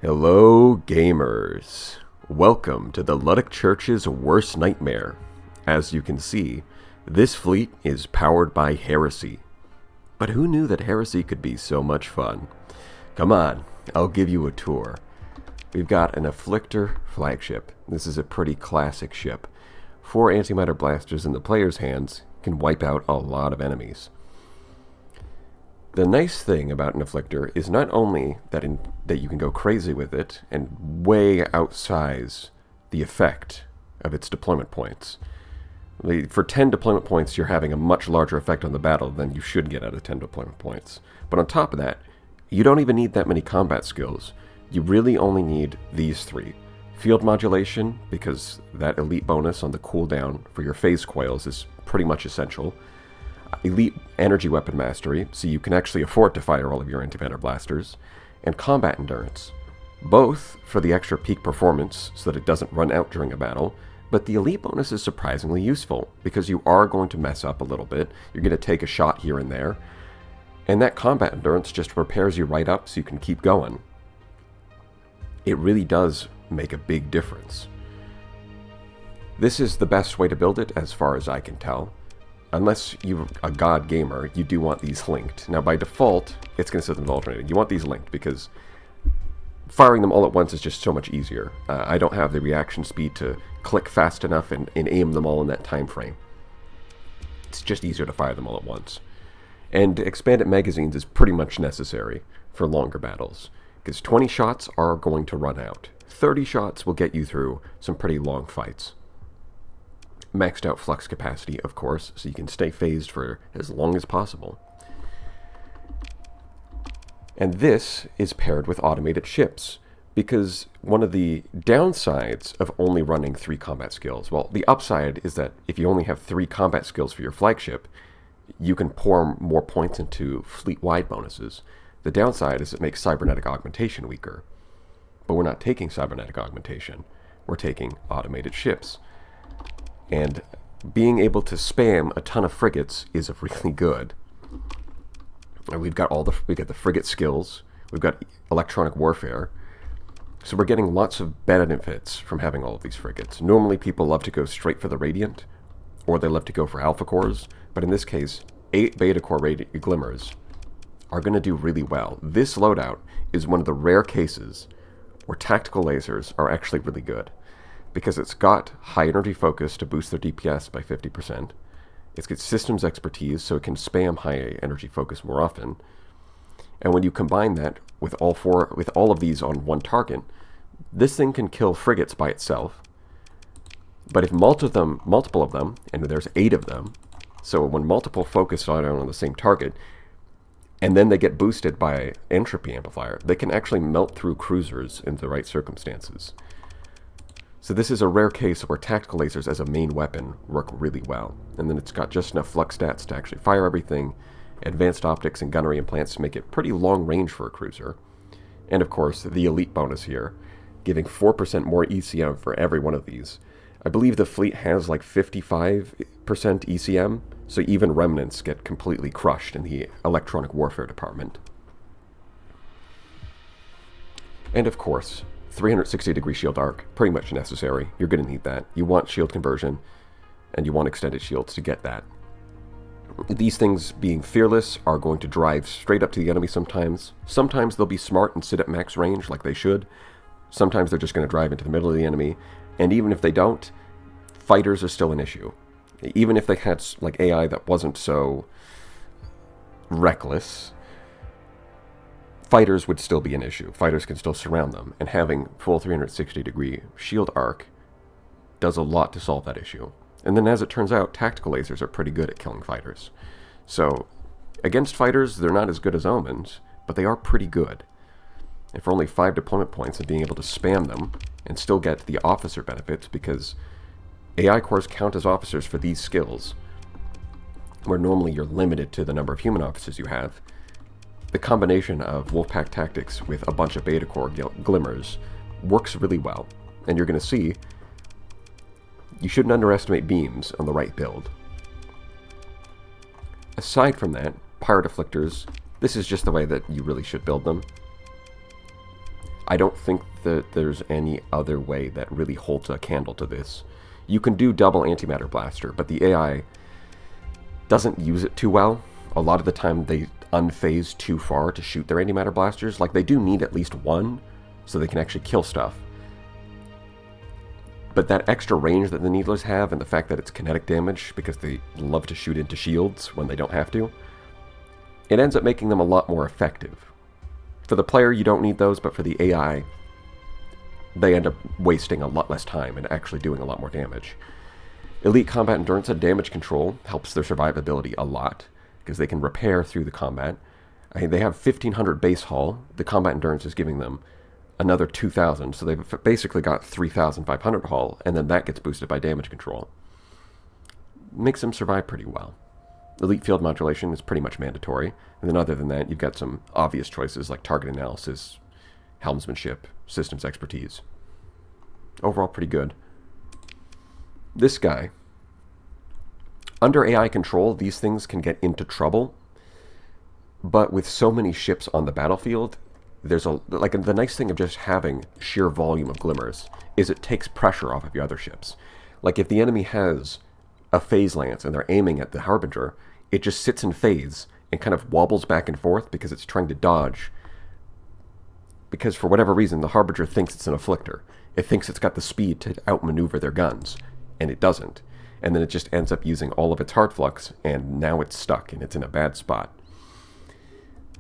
Hello, gamers. Welcome to the Ludd Church's worst nightmare. As you can see, this fleet is powered by heresy. But who knew that heresy could be so much fun? Come on, I'll give you a tour. We've got an afflictor flagship. This is a pretty classic ship. 4 antimatter blasters in the player's hands can wipe out a lot of enemies. The nice thing about an afflictor is not only that you can go crazy with it and way outsize the effect of its deployment points. For 10 deployment points, you're having a much larger effect on the battle than you should get out of 10 deployment points. But on top of that, you don't even need that many combat skills. You really only need these 3. Field modulation, because that elite bonus on the cooldown for your phase coils is pretty much essential. Elite energy weapon mastery, so you can actually afford to fire all of your antimatter blasters, and combat endurance, both for the extra peak performance so that it doesn't run out during a battle, but the elite bonus is surprisingly useful because you are going to mess up a little bit, you're going to take a shot here and there, and that combat endurance just repairs you right up so you can keep going. It really does make a big difference. This is the best way to build it as far as I can tell. Unless you're a god gamer, you do want these linked. Now by default, it's going to set them alternating. You want these linked because firing them all at once is just so much easier. I don't have the reaction speed to click fast enough and aim them all in that time frame. It's just easier to fire them all at once. And expanded magazines is pretty much necessary for longer battles, because 20 shots are going to run out. 30 shots will get you through some pretty long fights. Maxed out flux capacity, of course, so you can stay phased for as long as possible. And this is paired with automated ships, because one of the downsides of only running 3 combat skills, well, the upside is that if you only have 3 combat skills for your flagship, you can pour more points into fleet-wide bonuses. The downside is it makes cybernetic augmentation weaker. But we're not taking cybernetic augmentation. We're taking automated ships. And being able to spam a ton of frigates is really good. We've got the frigate skills. We've got electronic warfare. So we're getting lots of benefits from having all of these frigates. Normally people love to go straight for the Radiant, or they love to go for Alpha Cores. But in this case, 8 Beta Core Glimmers are going to do really well. This loadout is one of the rare cases where tactical lasers are actually really good, because it's got high energy focus to boost their DPS by 50%. It's got systems expertise, so it can spam high energy focus more often. And when you combine that with all of these on one target, this thing can kill frigates by itself. But if multiple of them, and there's 8 of them, so when multiple focus on the same target, and then they get boosted by entropy amplifier, they can actually melt through cruisers in the right circumstances. So this is a rare case where tactical lasers as a main weapon work really well. And then it's got just enough flux stats to actually fire everything, advanced optics and gunnery implants to make it pretty long range for a cruiser. And of course, the elite bonus here, giving 4% more ECM for every one of these. I believe the fleet has like 55% ECM, so even remnants get completely crushed in the electronic warfare department. And of course, 360-degree shield arc, pretty much necessary. You're going to need that. You want shield conversion, and you want extended shields to get that. These things, being fearless, are going to drive straight up to the enemy sometimes. Sometimes they'll be smart and sit at max range like they should. Sometimes they're just going to drive into the middle of the enemy. And even if they don't, fighters are still an issue. Even if they had like AI that wasn't so reckless, fighters would still be an issue. Fighters can still surround them, and having full 360-degree shield arc does a lot to solve that issue. And then as it turns out, tactical lasers are pretty good at killing fighters. So against fighters, they're not as good as omens, but they are pretty good. And for only 5 deployment points and being able to spam them and still get the officer benefits, because AI cores count as officers for these skills, where normally you're limited to the number of human officers you have. The combination of Wolfpack Tactics with a bunch of Beta Core Glimmers works really well, and you're going to see you shouldn't underestimate beams on the right build. Aside from that, Pirate Afflictors, this is just the way that you really should build them. I don't think that there's any other way that really holds a candle to this. You can do double antimatter blaster, but the AI doesn't use it too well. A lot of the time they unphase too far to shoot their antimatter blasters. Like, they do need at least one so they can actually kill stuff. But that extra range that the Needlers have, and the fact that it's kinetic damage because they love to shoot into shields when they don't have to, it ends up making them a lot more effective. For the player, you don't need those, but for the AI, they end up wasting a lot less time and actually doing a lot more damage. Elite Combat Endurance and Damage Control helps their survivability a lot, because they can repair through the combat. I mean, they have 1,500 base hull. The Combat Endurance is giving them another 2,000, so they've basically got 3,500 hull, and then that gets boosted by damage control. Makes them survive pretty well. Elite Field Modulation is pretty much mandatory, and then other than that, you've got some obvious choices like Target Analysis, Helmsmanship, Systems Expertise. Overall, pretty good. This guy, under AI control, these things can get into trouble, but with so many ships on the battlefield, there's the nice thing of just having sheer volume of glimmers is it takes pressure off of your other ships. Like, if the enemy has a phase lance and they're aiming at the harbinger, it just sits in phase and kind of wobbles back and forth because it's trying to dodge. Because for whatever reason, the harbinger thinks it's an afflictor. It thinks it's got the speed to outmaneuver their guns, and it doesn't. And then it just ends up using all of its hard flux, and now it's stuck and it's in a bad spot.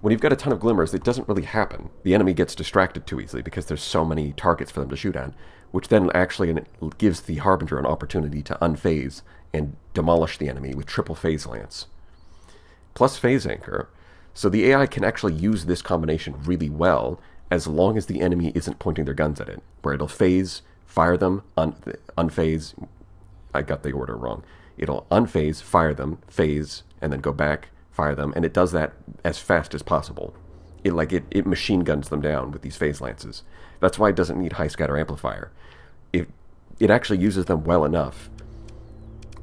When you've got a ton of glimmers, it doesn't really happen. The enemy gets distracted too easily because there's so many targets for them to shoot at, which then actually gives the harbinger an opportunity to unphase and demolish the enemy with triple phase lance. Plus phase anchor, so the AI can actually use this combination really well as long as the enemy isn't pointing their guns at it, where it'll phase, fire them, unphase. I got the order wrong. It'll unphase, fire them, phase, and then go back, fire them, and it does that as fast as possible. It machine guns them down with these phase lances. That's why it doesn't need high scatter amplifier. It actually uses them well enough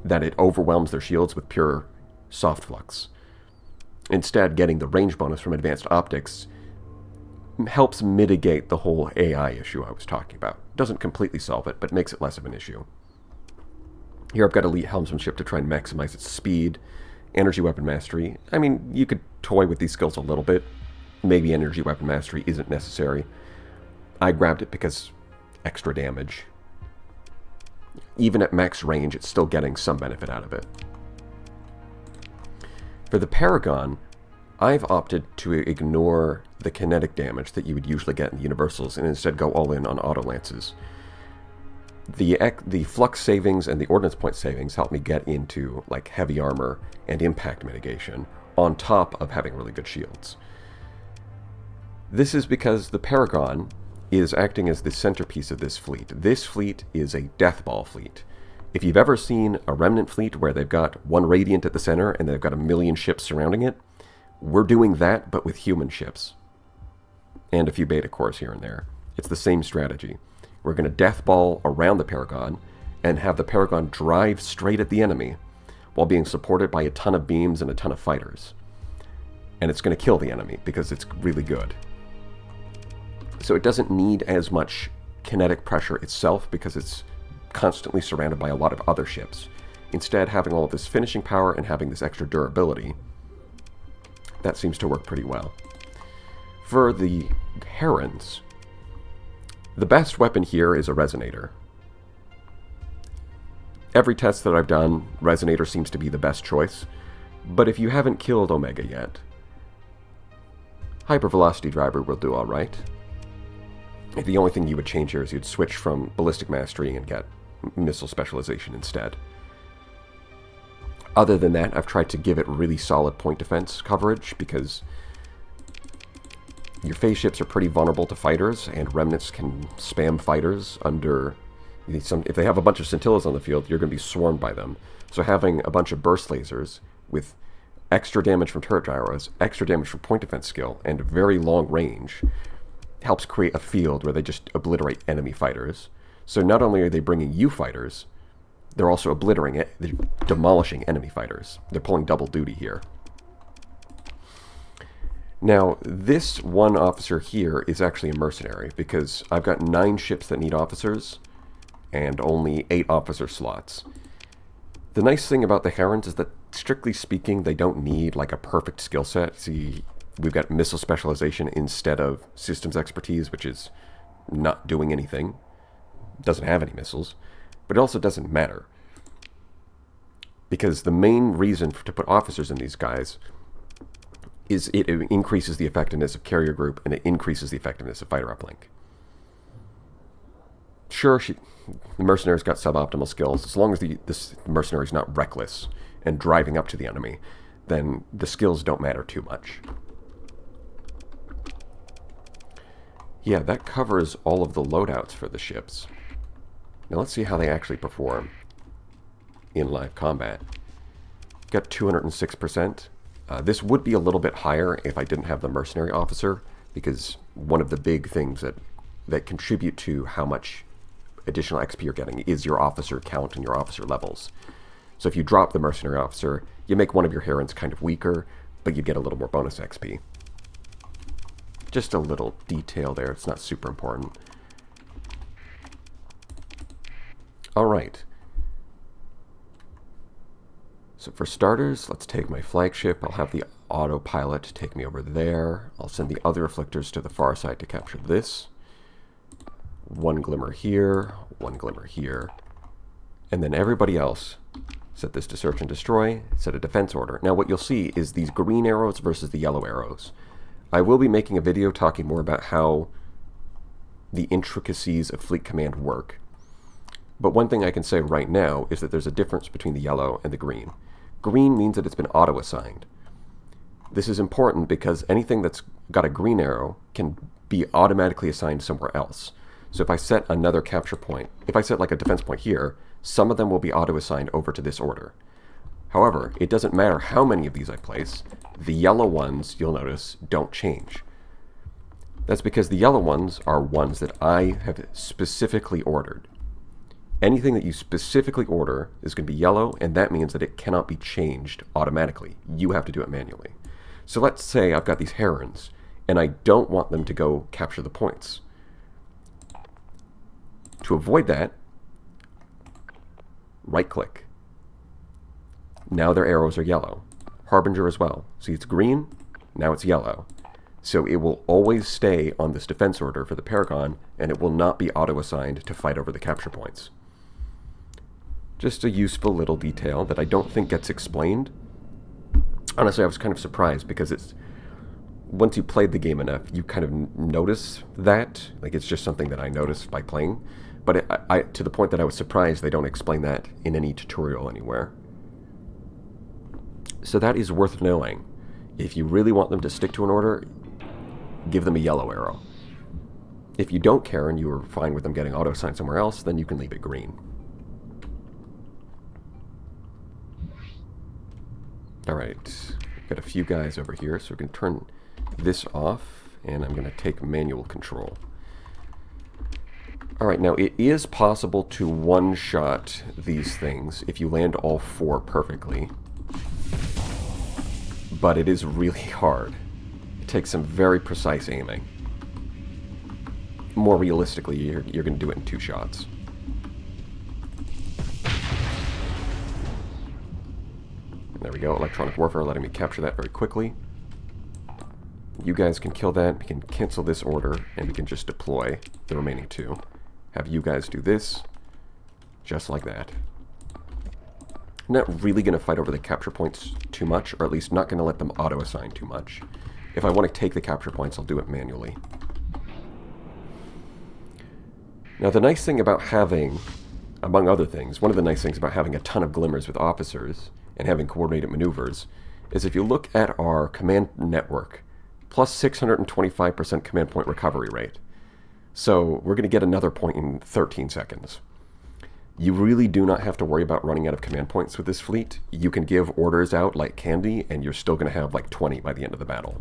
that it overwhelms their shields with pure soft flux. Instead, getting the range bonus from advanced optics helps mitigate the whole AI issue I was talking about. Doesn't completely solve it, but makes it less of an issue. Here I've got Elite Helmsmanship to try and maximize its speed. Energy Weapon Mastery. I mean, you could toy with these skills a little bit. Maybe Energy Weapon Mastery isn't necessary. I grabbed it because extra damage. Even at max range, it's still getting some benefit out of it. For the Paragon, I've opted to ignore the kinetic damage that you would usually get in the Universals and instead go all in on auto lances. The flux savings and the ordnance point savings help me get into like heavy armor and impact mitigation on top of having really good shields. This is because the Paragon is acting as the centerpiece of this fleet. This fleet is a deathball fleet. If you've ever seen a remnant fleet where they've got one Radiant at the center and they've got 1,000,000 ships surrounding it, we're doing that but with human ships. And a few beta cores here and there. It's the same strategy. We're going to deathball around the Paragon and have the Paragon drive straight at the enemy while being supported by a ton of beams and a ton of fighters. And it's going to kill the enemy because it's really good. So it doesn't need as much kinetic pressure itself because it's constantly surrounded by a lot of other ships. Instead, having all of this finishing power and having this extra durability, that seems to work pretty well. For the herons, the best weapon here is a resonator. Every test that I've done, resonator seems to be the best choice, but if you haven't killed Omega yet, hypervelocity driver will do alright. The only thing you would change here is you'd switch from ballistic mastery and get missile specialization instead. Other than that, I've tried to give it really solid point defense coverage because your phase ships are pretty vulnerable to fighters, and remnants can spam fighters under... If they have a bunch of scintillas on the field, you're going to be swarmed by them. So having a bunch of burst lasers with extra damage from turret gyros, extra damage from point defense skill, and very long range helps create a field where they just obliterate enemy fighters. So not only are they bringing you fighters, they're also obliterating it. They're demolishing enemy fighters. They're pulling double duty here. Now, this one officer here is actually a mercenary, because I've got 9 ships that need officers, and only 8 officer slots. The nice thing about the herons is that, strictly speaking, they don't need like a perfect skill set. See, we've got missile specialization instead of systems expertise, which is not doing anything. Doesn't have any missiles, but it also doesn't matter. Because the main reason to put officers in these guys is it increases the effectiveness of carrier group, and it increases the effectiveness of fighter uplink. Sure, the mercenary's got suboptimal skills. As long as this mercenary's not reckless and driving up to the enemy, then the skills don't matter too much. Yeah, that covers all of the loadouts for the ships. Now let's see how they actually perform in live combat. Got 206%. This would be a little bit higher if I didn't have the mercenary officer, because one of the big things that contribute to how much additional XP you're getting is your officer count and your officer levels. So if you drop the mercenary officer, you make one of your herons kind of weaker, but you get a little more bonus XP. Just a little detail there. It's not super important. Alright. So for starters, let's take my flagship. I'll have the autopilot take me over there. I'll send the other afflictors to the far side to capture this. 1 glimmer here, 1 glimmer here. And then everybody else, set this to search and destroy, set a defense order. Now what you'll see is these green arrows versus the yellow arrows. I will be making a video talking more about how the intricacies of fleet command work. But one thing I can say right now is that there's a difference between the yellow and the green. Green means that it's been auto-assigned. This is important because anything that's got a green arrow can be automatically assigned somewhere else. So if I set another capture point, if I set like a defense point here, some of them will be auto-assigned over to this order. However, it doesn't matter how many of these I place, the yellow ones, you'll notice, don't change. That's because the yellow ones are ones that I have specifically ordered. Anything that you specifically order is going to be yellow, and that means that it cannot be changed automatically. You have to do it manually. So let's say I've got these herons, and I don't want them to go capture the points. To avoid that, right-click. Now their arrows are yellow. Harbinger as well. See, it's green, now it's yellow. So it will always stay on this defense order for the paragon, and it will not be auto-assigned to fight over the capture points. Just a useful little detail that I don't think gets explained. Honestly, I was kind of surprised because once you played the game enough, you kind of notice that. Like, it's just something that I noticed by playing. But to the point that I was surprised they don't explain that in any tutorial anywhere. So that is worth knowing. If you really want them to stick to an order, give them a yellow arrow. If you don't care and you are fine with them getting auto-assigned somewhere else, then you can leave it green. Alright, got a few guys over here, so we can turn this off, and I'm going to take manual control. Alright, now it is possible to one-shot these things if you land all 4 perfectly, but it is really hard. It takes some very precise aiming. More realistically, you're going to do it in 2 shots. There we go, electronic warfare letting me capture that very quickly. You guys can kill that, we can cancel this order, and we can just deploy the remaining 2. Have you guys do this, just like that. I'm not really going to fight over the capture points too much, or at least not going to let them auto-assign too much. If I want to take the capture points, I'll do it manually. Now the nice thing about having, among other things, one of the nice things about having a ton of glimmers with officers and having coordinated maneuvers is if you look at our command network, plus 625% command point recovery rate. So we're going to get another point in 13 seconds. You really do not have to worry about running out of command points with this fleet. You can give orders out like candy, and you're still going to have like 20 by the end of the battle.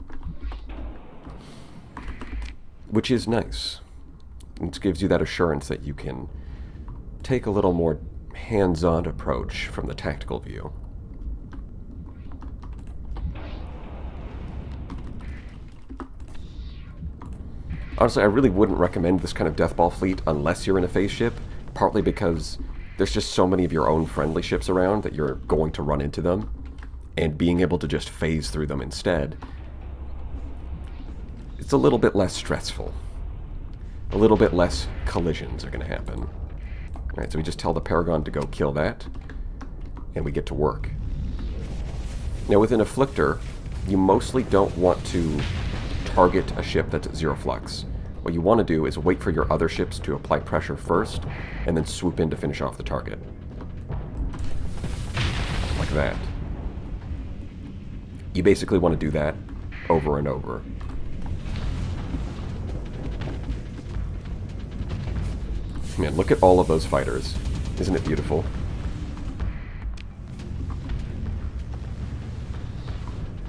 Which is nice. It gives you that assurance that you can take a little more hands-on approach from the tactical view. Honestly, I really wouldn't recommend this kind of deathball fleet unless you're in a phase ship, partly because there's just so many of your own friendly ships around that you're going to run into them, and being able to just phase through them instead, it's a little bit less stressful. A little bit less collisions are going to happen. Alright, so we just tell the Paragon to go kill that, and we get to work. Now with an afflictor, you mostly don't want to target a ship that's at 0 flux. What you want to do is wait for your other ships to apply pressure first, and then swoop in to finish off the target. Like that. You basically want to do that over and over. Man, look at all of those fighters. Isn't it beautiful?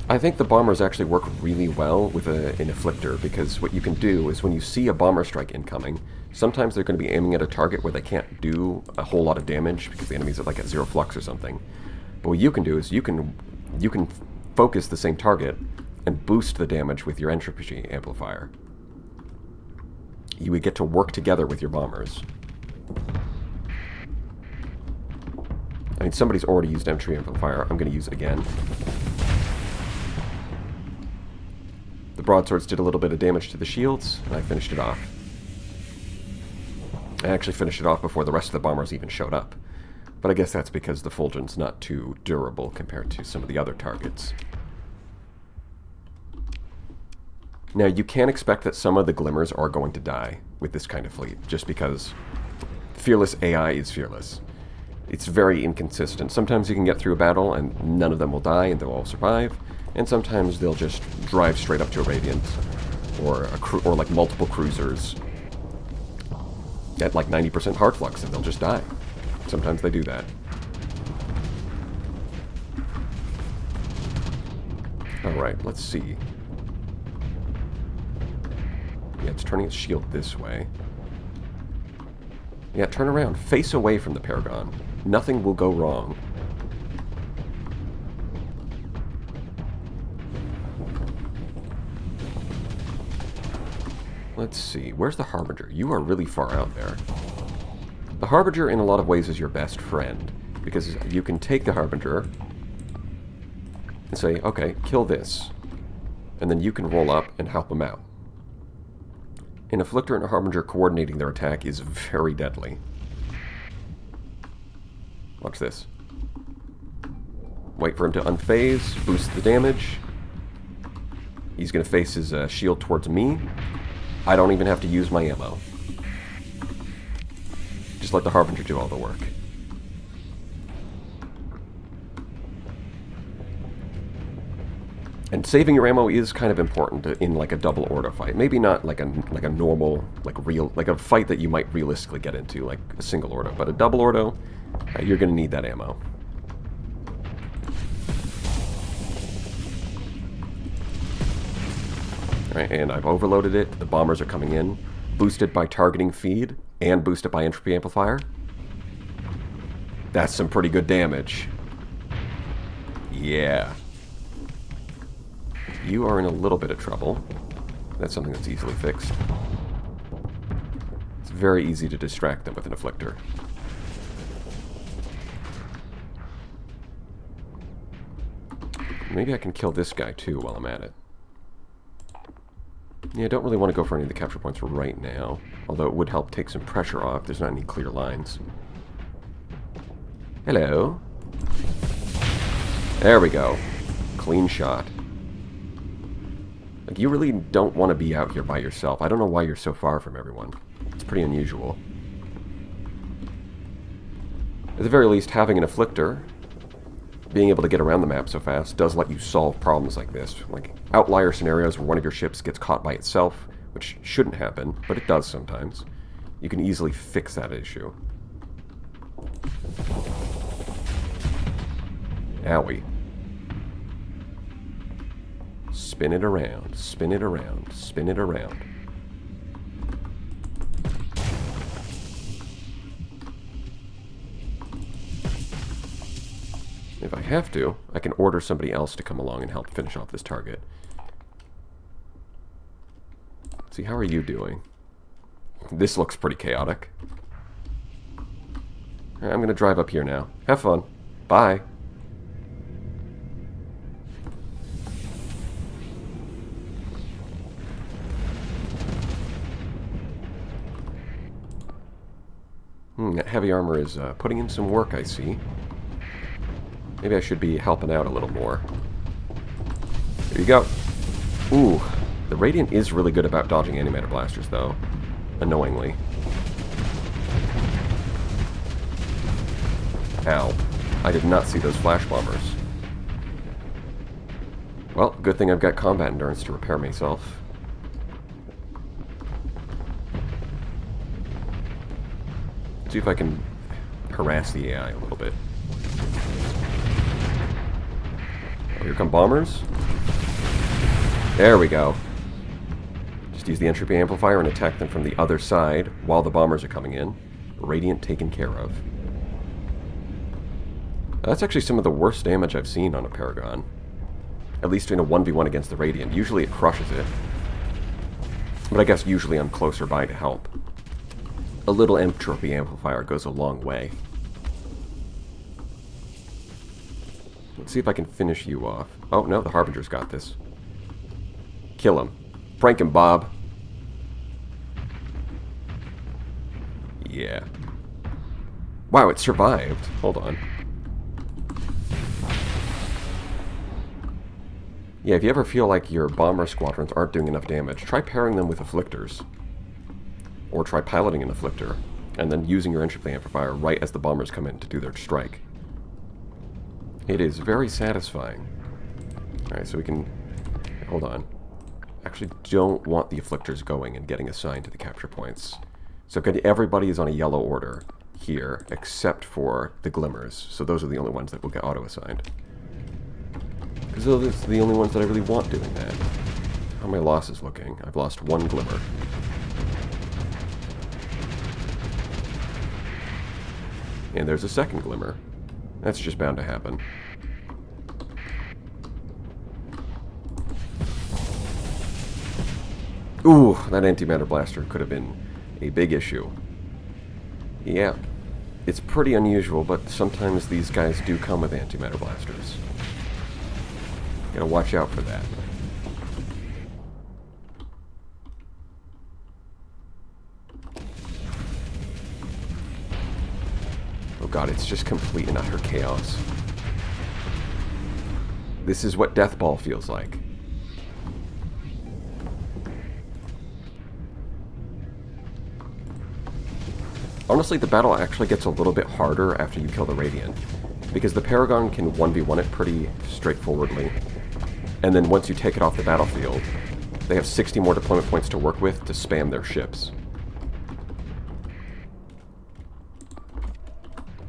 I think the bombers actually work really well with an afflictor, because what you can do is when you see a bomber strike incoming, sometimes they're going to be aiming at a target where they can't do a whole lot of damage because the enemies are like at 0 flux or something. But what you can do is you can focus the same target and boost the damage with your entropy amplifier. You would get to work together with your bombers. I mean, somebody's already used entropy amplifier. I'm going to use it again. The broadswords did a little bit of damage to the shields, and I finished it off. I actually finished it off before the rest of the bombers even showed up. But I guess that's because the fulgurant's not too durable compared to some of the other targets. Now, you can expect that some of the glimmers are going to die with this kind of fleet, just because fearless AI is fearless. It's very inconsistent. Sometimes you can get through a battle and none of them will die and they'll all survive, and sometimes they'll just drive straight up to a Radiant, or like multiple cruisers at like 90% hard flux, and they'll just die. Sometimes they do that. Alright, let's see. Yeah, it's turning its shield this way. Yeah, turn around. Face away from the Paragon. Nothing will go wrong. Let's see. Where's the Harbinger? You are really far out there. The Harbinger, in a lot of ways, is your best friend, because you can take the Harbinger and say, okay, kill this, and then you can roll up and help them out. An Afflictor and a Harbinger coordinating their attack is very deadly. Watch this. Wait for him to unphase, boost the damage. He's going to face his shield towards me. I don't even have to use my ammo. Just let the Harbinger do all the work. And saving your ammo is kind of important in like a double ordo fight. Maybe not like a normal, like a fight that you might realistically get into, like a single ordo, but a double ordo, you're going to need that ammo. Alright, and I've overloaded it. The bombers are coming in, boosted by targeting feed and boosted by entropy amplifier. That's some pretty good damage. Yeah. You are in a little bit of trouble. That's something that's easily fixed. It's very easy to distract them with an afflictor. Maybe I can kill this guy too while I'm at it. Yeah, I don't really want to go for any of the capture points right now, although it would help take some pressure off. There's not any clear lines. Hello. There we go. Clean shot. Like, you really don't want to be out here by yourself. I don't know why you're so far from everyone. It's pretty unusual. At the very least, having an afflictor, being able to get around the map so fast, does let you solve problems like this. Like outlier scenarios where one of your ships gets caught by itself, which shouldn't happen, but it does sometimes. You can easily fix that issue. Owie. Spin it around, spin it around, spin it around. If I have to, I can order somebody else to come along and help finish off this target. It's See, how are you doing? This looks pretty chaotic. Alright, I'm going to drive up here now. Have fun. Bye. That heavy armor is putting in some work, I see. Maybe I should be helping out a little more. There you go. Ooh, the Radiant is really good about dodging antimatter blasters, though. Annoyingly. Ow. I did not see those flash bombers. Well, good thing I've got combat endurance to repair myself. See if I can harass the AI a little bit. Oh, here come bombers. There we go. Just use the entropy amplifier and attack them from the other side while the bombers are coming in. Radiant taken care of. That's actually some of the worst damage I've seen on a paragon. At least in a 1v1 against the Radiant. Usually it crushes it. But I guess usually I'm closer by to help. A little entropy amplifier goes a long way. Let's see if I can finish you off. Oh, no, the Harbinger's got this. Kill him. Prank him, Bob. Yeah. Wow, it survived. Hold on. Yeah, if you ever feel like your bomber squadrons aren't doing enough damage, try pairing them with afflictors. Or try piloting an afflictor, and then using your entropy amplifier right as the bombers come in to do their strike. It is very satisfying. Alright, so we can... Hold on. Actually don't want the afflictors going and getting assigned to the capture points. So everybody is on a yellow order here, except for the glimmers. So those are the only ones that will get auto-assigned. Because those are the only ones that I really want doing that. How are my losses looking? I've lost one glimmer. And there's a second glimmer. That's just bound to happen. Ooh, that antimatter blaster could have been a big issue. Yeah, it's pretty unusual, but sometimes these guys do come with antimatter blasters. Gotta watch out for that. Oh god, it's just complete and utter chaos. This is what Deathball feels like. Honestly, the battle actually gets a little bit harder after you kill the Radiant, because the Paragon can 1v1 it pretty straightforwardly, and then once you take it off the battlefield, they have 60 more deployment points to work with to spam their ships.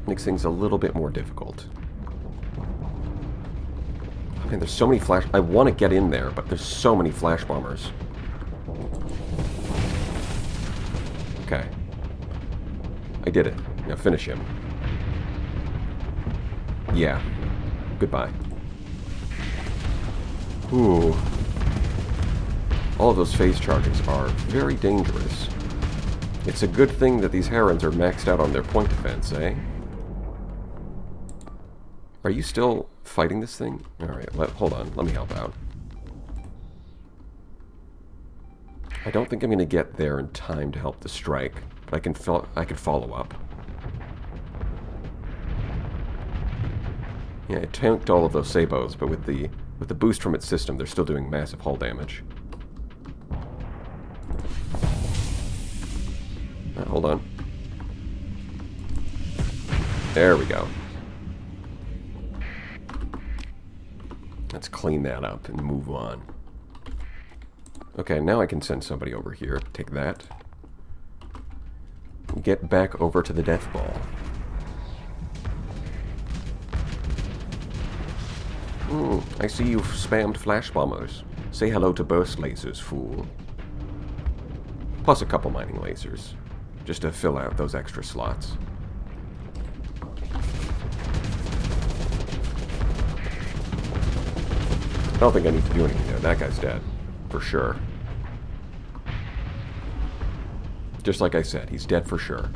Makes things a little bit more difficult. I mean, there's so many flash... I want to get in there, but there's so many flash bombers. Okay. I did it. Now finish him. Yeah. Goodbye. Ooh. All of those phase charges are very dangerous. It's a good thing that these herons are maxed out on their point defense, eh? Are you still fighting this thing? Alright, hold on. Let me help out. I don't think I'm going to get there in time to help the strike, but I can follow up. Yeah, it tanked all of those sabos, but with the boost from its system, they're still doing massive hull damage. Hold on. There we go. Let's clean that up and move on. Okay, now I can send somebody over here. Take that. Get back over to the death ball. I see you've spammed flash bombers. Say hello to burst lasers, fool. Plus a couple mining lasers, just to fill out those extra slots. I don't think I need to do anything there. That guy's dead, for sure. Just like I said, he's dead for sure.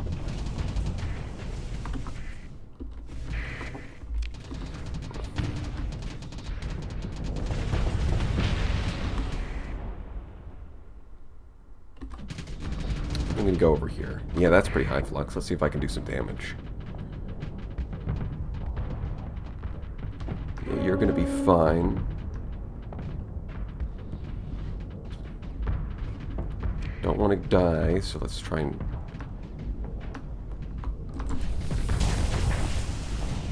I'm going to go over here. Yeah, that's pretty high flux. Let's see if I can do some damage. Yeah, you're going to be fine. Don't want to die, so let's try and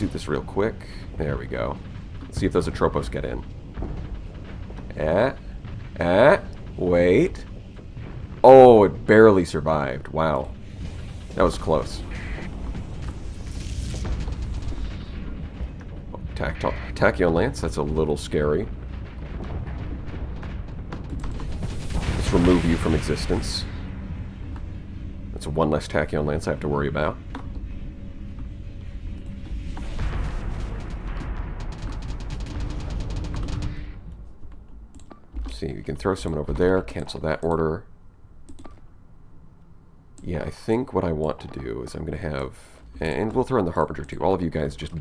do this real quick. There we go. Let's see if those Atropos get in. Wait. Oh, it barely survived. Wow. That was close. Tachyon Lance, that's a little scary. Let's remove you from existence. That's one less Tachyon Lance I have to worry about. Let's see, we can throw someone over there, cancel that order. Yeah, I think what I want to do is I'm going to have... And we'll throw in the Harbinger too. All of you guys just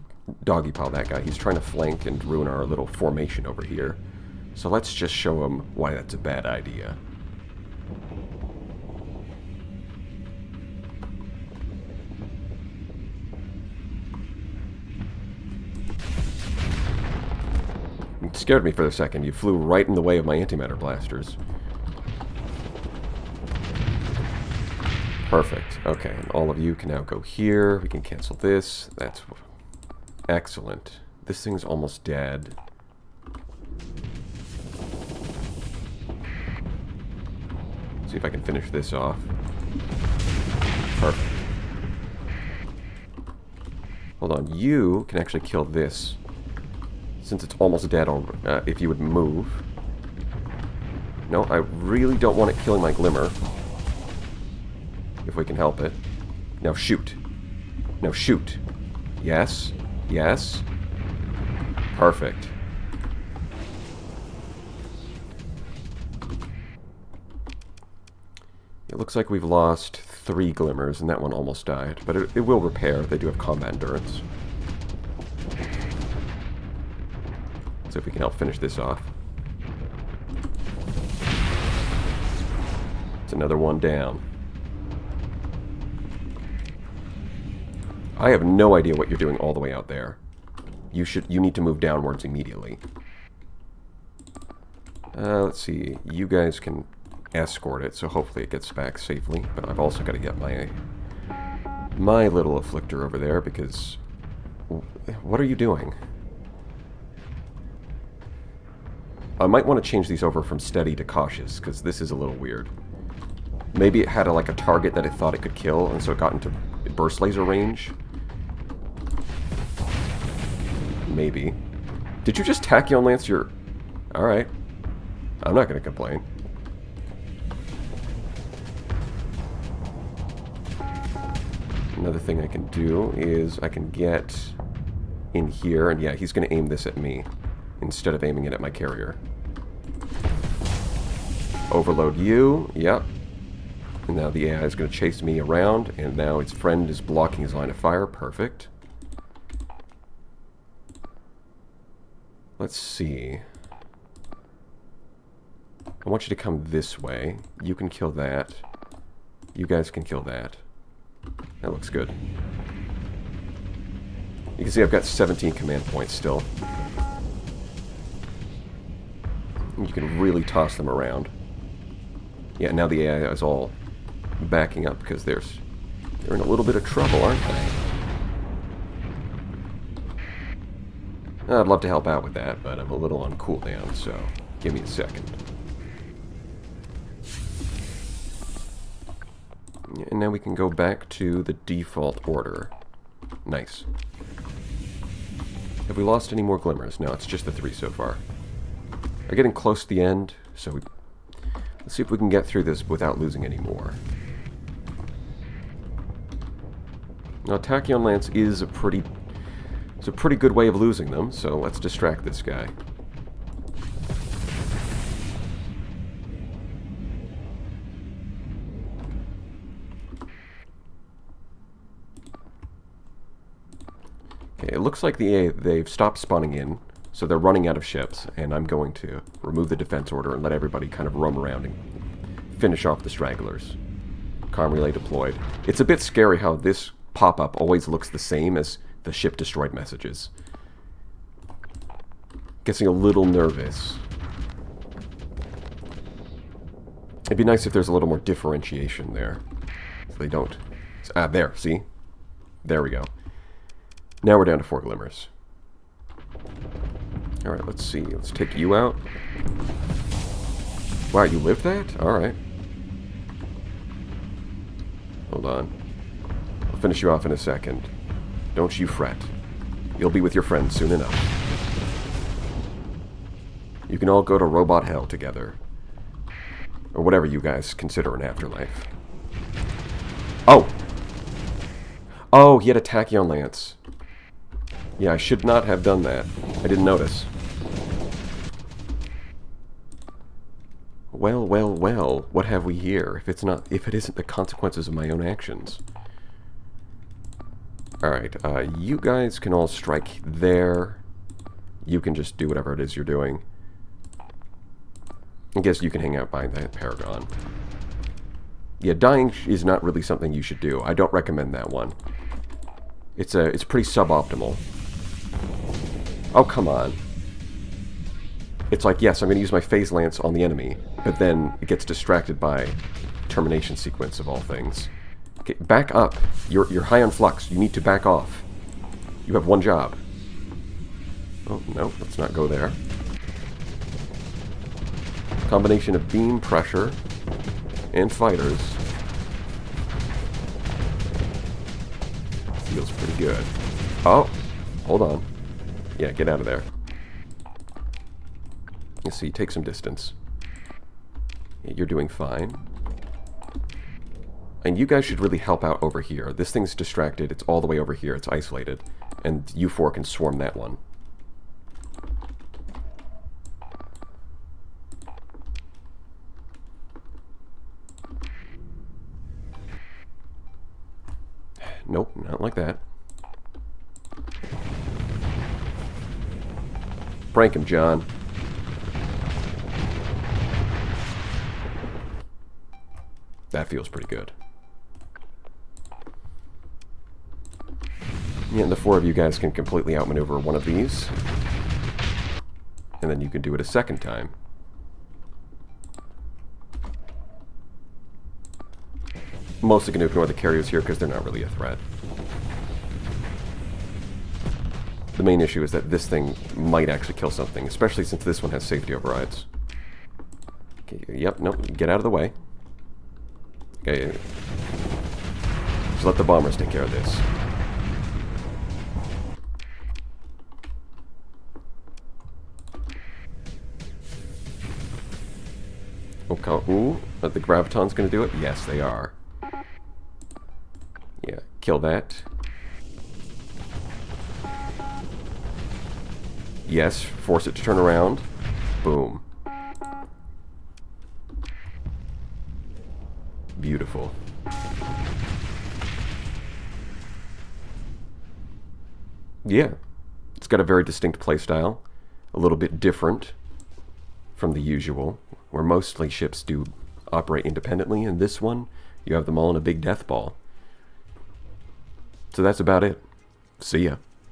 doggy pile that guy. He's trying to flank and ruin our little formation over here. So let's just show him why that's a bad idea. It scared me for a second. You flew right in the way of my antimatter blasters. Perfect. Okay, and all of you can now go here. We can cancel this. That's excellent. This thing's almost dead. See if I can finish this off. Perfect. Hold on. You can actually kill this. Since it's almost dead, if you would move. No, I really don't want it killing my glimmer. If we can help it. Now shoot. Now shoot. Yes. Yes. Perfect. It looks like we've lost 3 glimmers, and that one almost died. But it will repair. They do have combat endurance. So if we can help finish this off. It's another one down. I have no idea what you're doing all the way out there. You need to move downwards immediately. Let's see. You guys can escort it, so hopefully it gets back safely. But I've also got to get my little afflictor over there, because... What are you doing? I might want to change these over from steady to cautious, because this is a little weird. Maybe it had like a target that it thought it could kill, and so it got into burst laser range. Maybe. Did you just Tachyon Lance your... Alright. I'm not going to complain. Another thing I can do is I can get in here, and yeah, he's going to aim this at me instead of aiming it at my carrier. Overload you. Yep. And now the AI is going to chase me around, and now its friend is blocking his line of fire. Perfect. Let's see. I want you to come this way. You can kill that. You guys can kill that. That looks good. You can see I've got 17 command points still. You can really toss them around. Yeah, now the AI is all backing up because they're in a little bit of trouble, aren't they? I'd love to help out with that, but I'm a little on cooldown, so give me a second. And now we can go back to the default order. Nice. Have we lost any more glimmers? No, it's just the 3 so far. We're getting close to the end, so let's see if we can get through this without losing any more. Now, Tachyon Lance is a pretty good way of losing them, so let's distract this guy. it looks like they've stopped spawning in, so they're running out of ships, and I'm going to remove the defense order and let everybody kind of roam around and finish off the stragglers. Comm relay deployed. It's a bit scary how this pop-up always looks the same as the ship destroyed messages. Getting a little nervous. It'd be nice if there's a little more differentiation there. So they don't. Ah, there, see? There we go. Now we're down to 4 glimmers. Alright, let's see. Let's take you out. Wow, you lived that? Alright. Hold on. I'll finish you off in a second. Don't you fret. You'll be with your friends soon enough. You can all go to robot hell together. Or whatever you guys consider an afterlife. Oh! Oh, he had a tachyon lance. Yeah, I should not have done that. I didn't notice. Well, well, well. What have we here? If it isn't the consequences of my own actions. Alright, you guys can all strike there. You can just do whatever it is you're doing. I guess you can hang out by that paragon. Yeah, dying is not really something you should do. I don't recommend that one. It's pretty suboptimal. Oh, come on. It's like, yes, I'm going to use my phase lance on the enemy, but then it gets distracted by termination sequence of all things. Okay, back up. You're high on flux. You need to back off. You have one job. Oh, no, let's not go there. Combination of beam pressure and fighters. Feels pretty good. Oh, hold on. Yeah, get out of there. You see, take some distance. Yeah, you're doing fine. And you guys should really help out over here. This thing's distracted. It's all the way over here. It's isolated. And you 4 can swarm that one. Nope, not like that. Prank him, John. That feels pretty good. Yeah, and the 4 of you guys can completely outmaneuver one of these. And then you can do it a second time. Mostly going to ignore the carriers here because they're not really a threat. The main issue is that this thing might actually kill something, especially since this one has safety overrides. Okay, yep, nope, get out of the way. Okay, just let the bombers take care of this. Okay, ooh, the graviton's going to do it? Yes, they are. Yeah, kill that. Yes, force it to turn around. Boom. Beautiful. Yeah, it's got a very distinct playstyle. A little bit different from the usual, where mostly ships do operate independently. In this one, you have them all in a big death ball. So that's about it. See ya.